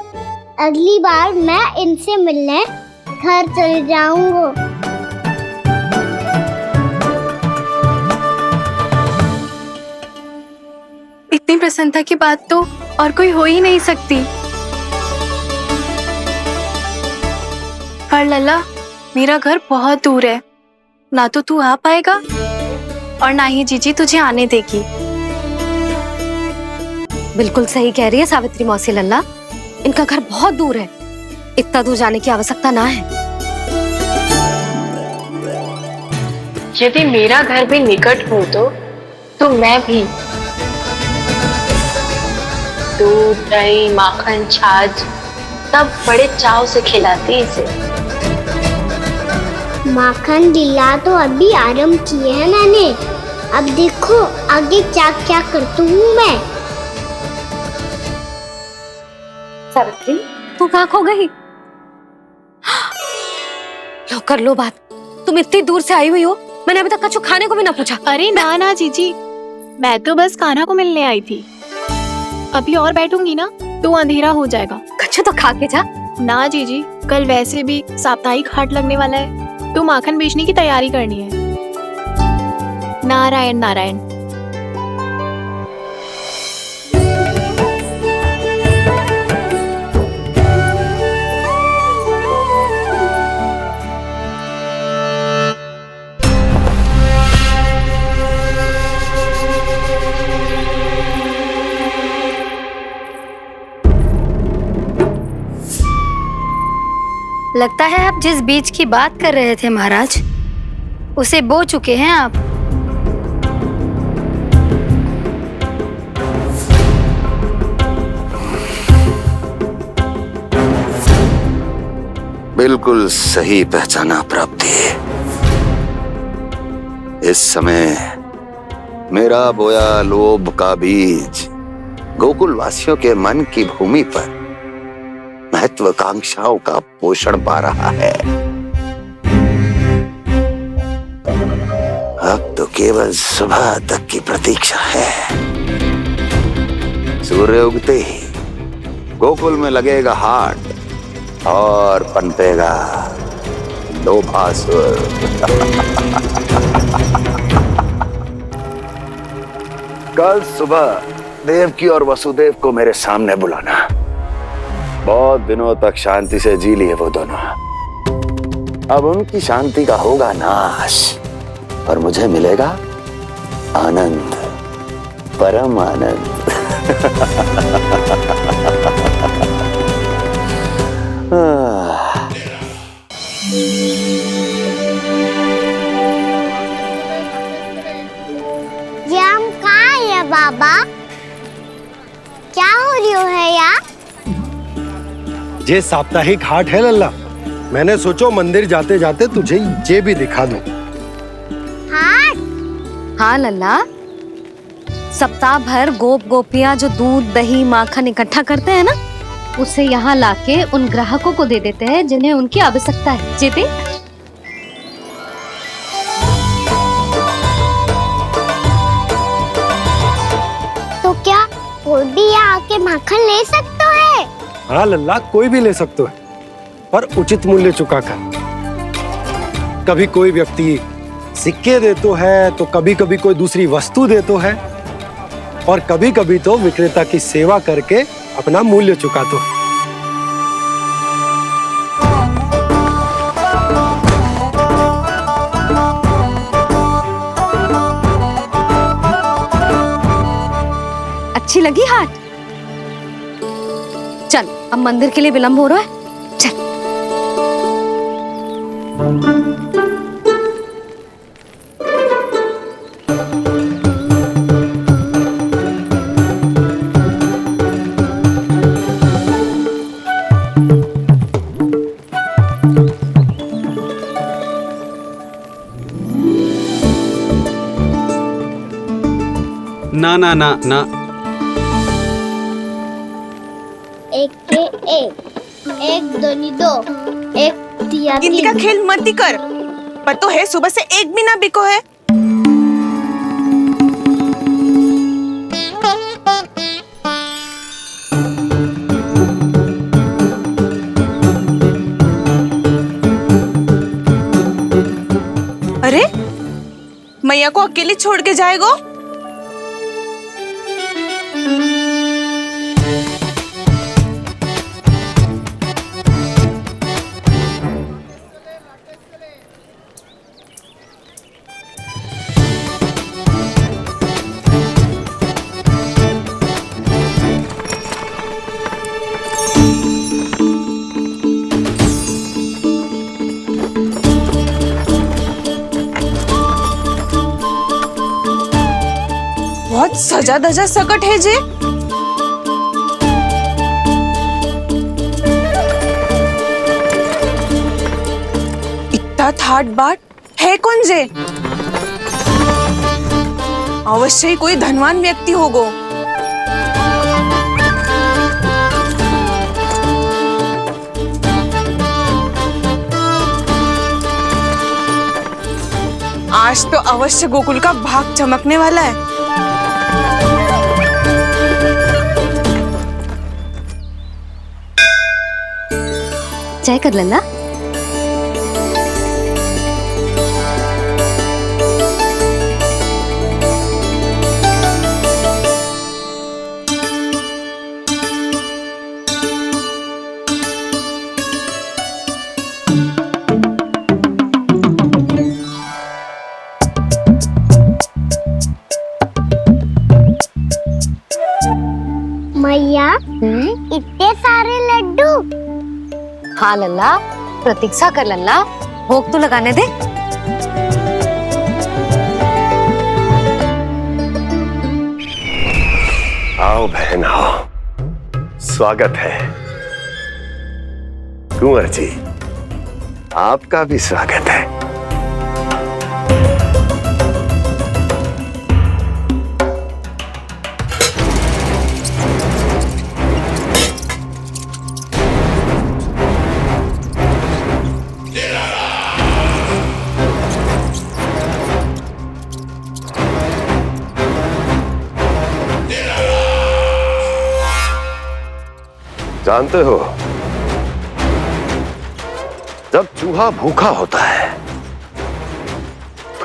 अगली बार मैं इनसे मिलने घर चले जाऊंगा। इतनी प्रसन्नता की बात तो और कोई हो ही नहीं सकती। पर लल्ला, मेरा घर बहुत दूर है, ना तो तू आ पाएगा और ना ही जीजी तुझे आने देगी। बिल्कुल सही कह रही है सावित्री मौसी लल्ला, इनका घर बहुत दूर है, इतना दूर जाने की आवश्यकता ना है। यदि मेरा घर भी निकट हो तो मैं भी दूध, दही, माखन, छाछ सब बड़े चाव से खिलाती इसे। माखन लीला तो अभी आरंभ किए हैं मैंने। अब देखो आगे क्या क्या करती हूँ मैं। सावित्री, तू कहाँ खो गई? लो कर लो बात। तुम इतनी दूर से आई हुई हो, मैंने अभी तक कुछ खाने को भी ना पूछा। अरे ना ना जीजी, मैं तो बस कान्हा को मिलने आई थी। अभी और बैठूंगी ना तो अंधेरा हो जाएगा। कछु तो खा के जा। ना जीजी, कल वैसे भी साप्ताहिक हाट लगने वाला है, तो माखन बेचने की तैयारी करनी है। नारायण नारायण। लगता है आप जिस बीज की बात कर रहे थे महाराज, उसे बो चुके हैं आप। बिल्कुल सही पहचाना प्राप्ति। इस समय मेरा बोया लोभ का बीज गोकुल वासियों के मन की भूमि पर महत्वाकांक्षाओं का पोषण पा रहा है। अब तो केवल सुबह तक की प्रतीक्षा है। सूर्य उगते ही गोकुल में लगेगा हाट और पनपेगा लोभासुर। कल सुबह देवकी और वसुदेव को मेरे सामने बुलाना। बहुत दिनों तक शांति से जी लिए वो दोनों, अब उनकी शांति का होगा नाश। और मुझे मिलेगा आनंद, परम आनंद। ये हम कहाँ है बाबा? क्या हो रही है यार? ये साप्ताहिक हाट है लल्ला। मैंने सोचो मंदिर जाते जाते तुझे ये भी दिखा दूं। हाँ लल्ला, सप्ताह भर गोप गोपियां जो दूध दही माखन इकट्ठा करते हैं ना, उसे यहाँ लाके उन ग्राहकों को दे देते हैं जिन्हें उनकी आवश्यकता है। जीती तो क्या कोई भी यहाँ आके माखन ले सकता है? हाँ लल्ला, कोई भी ले सकते है, पर उचित मूल्य चुकाकर। कभी कोई व्यक्ति सिक्के दे तो है, तो कभी कभी कोई दूसरी वस्तु दे तो है, और कभी कभी तो विक्रेता की सेवा करके अपना मूल्य चुका तो है। अच्छी लगी हाट? चल, अब मंदिर के लिए विलंब हो रहा है, चल। ना ना ना ना, एक के एक दोनी दो, एक तिया तीन। इनका खेल मत ही कर। पतो है सुबह से एक भी ना बिको है। अरे मैया को अकेले छोड़ के जाएगो? बहुत सजा धजा सकट है जे। इतना थाट बाट है कौन जे? अवश्य ही कोई धनवान व्यक्ति होगो। आज तो अवश्य गोकुल का भाग चमकने वाला है। चाय कर लल्ला। मैया, इतने सारे लड्डू। हाँ लल्ला, प्रतीक्षा कर लल्ला, भोग तो लगाने दे। आओ बहन आओ, स्वागत है। कुंवर जी, आपका भी स्वागत है। जानते हो, जब चूहा भूखा होता है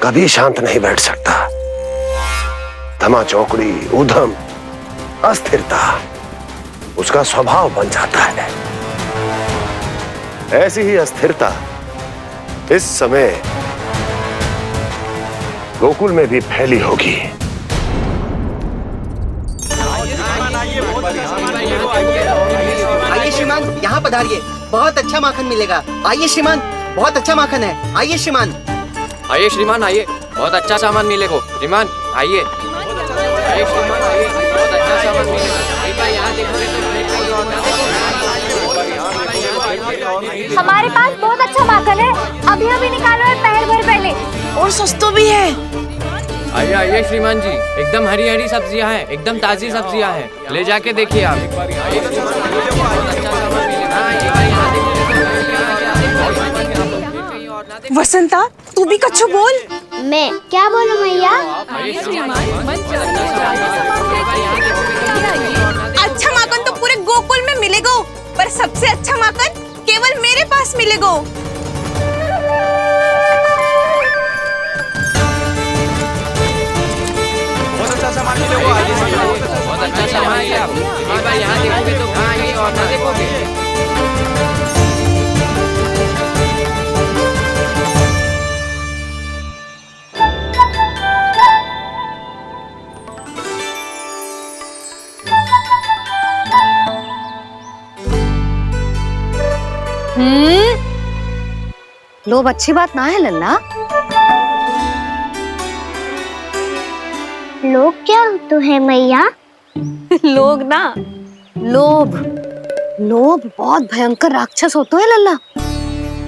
कभी शांत नहीं बैठ सकता। धमा चौकड़ी, उधम, अस्थिरता उसका स्वभाव बन जाता है। ऐसी ही अस्थिरता इस समय गोकुल में भी फैली होगी। आइए श्रीमान, यहाँ पधारिए, बहुत अच्छा माखन मिलेगा। आइए श्रीमान, बहुत अच्छा माखन है। आइए श्रीमान। आइए श्रीमान, आइए, बहुत अच्छा सामान मिलेगा। श्रीमान आइए, आइए श्रीमान, आइए, बहुत अच्छा सामान मिलेगा। हमारे पास बहुत अच्छा माखन है, अभी अभी निकालो है, पहर भर पहले, और सस्ता भी है। आइए आइए श्रीमान जी, एकदम हरी हरी सब्जियां हैं, एकदम ताजी सब्जियां हैं, ले जाके देखिए आप। वसंता, तू भी कच्छु बोल। मैं क्या बोलूं मैया? अच्छा माखन तो पूरे गोकुल में मिलेगा, पर सबसे अच्छा माखन केवल मेरे पास मिलेगा। बहुत अच्छा सामान मिलेगा, बहुत अच्छा सामान मिलेगा। एक बार यहाँ देखोगे तो कहाँ आइए और ना देखोगे। लोभ अच्छी बात ना है लल्ला। लोग क्या तो है मैया? लोग ना, लोभ। लोभ बहुत भयंकर राक्षस होता है लल्ला,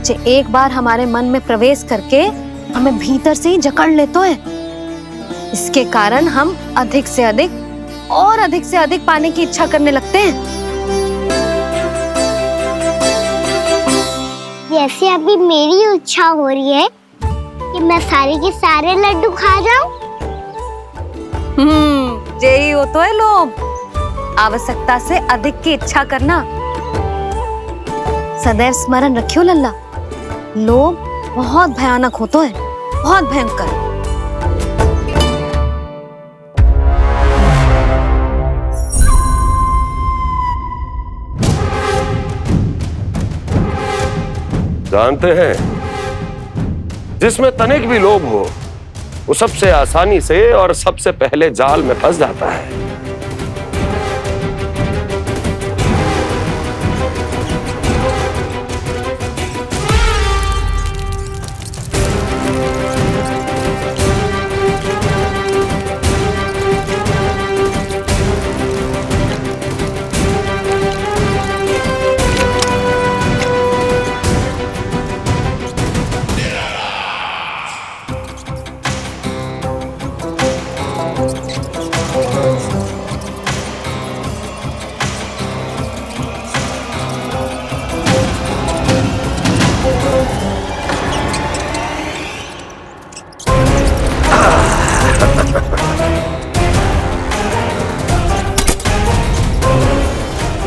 जो एक बार हमारे मन में प्रवेश करके हमें भीतर से ही जकड़ लेता है। इसके कारण हम अधिक से अधिक और अधिक से अधिक पाने की इच्छा करने लगते हैं। जैसे अभी मेरी इच्छा हो रही है कि मैं सारे के सारे लड्डू खा जाऊं। यही हो तो है लोभ, आवश्यकता से अधिक की इच्छा करना। सदैव स्मरण रखियो लल्ला, लोभ बहुत भयानक होता है, बहुत भयंकर। जानते हैं, जिसमें तनिक भी लोभ हो वो सबसे आसानी से और सबसे पहले जाल में फंस जाता है।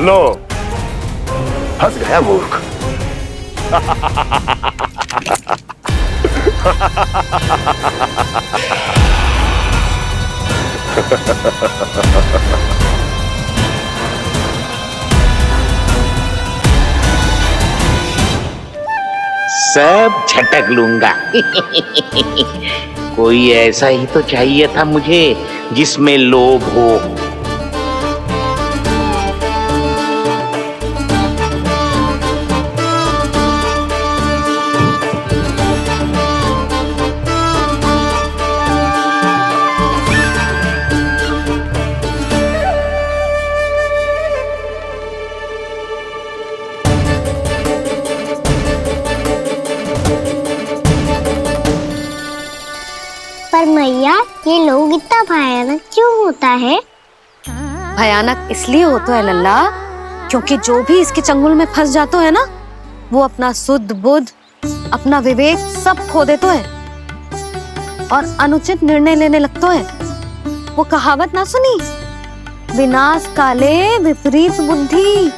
लो, फंस गया मूर्ख। सब झटक लूंगा। कोई ऐसा ही तो चाहिए था मुझे जिसमें लोभ हो। पर मैया, ये लोग इतना भयानक क्यों होता है? भयानक इसलिए होता है लल्ला, क्योंकि जो भी इसके चंगुल में फंस जाता है ना, वो अपना शुद्ध बुद्ध, अपना विवेक सब खो देता है और अनुचित निर्णय लेने लगता है। वो कहावत ना सुनी, विनाश काले विपरीत बुद्धि।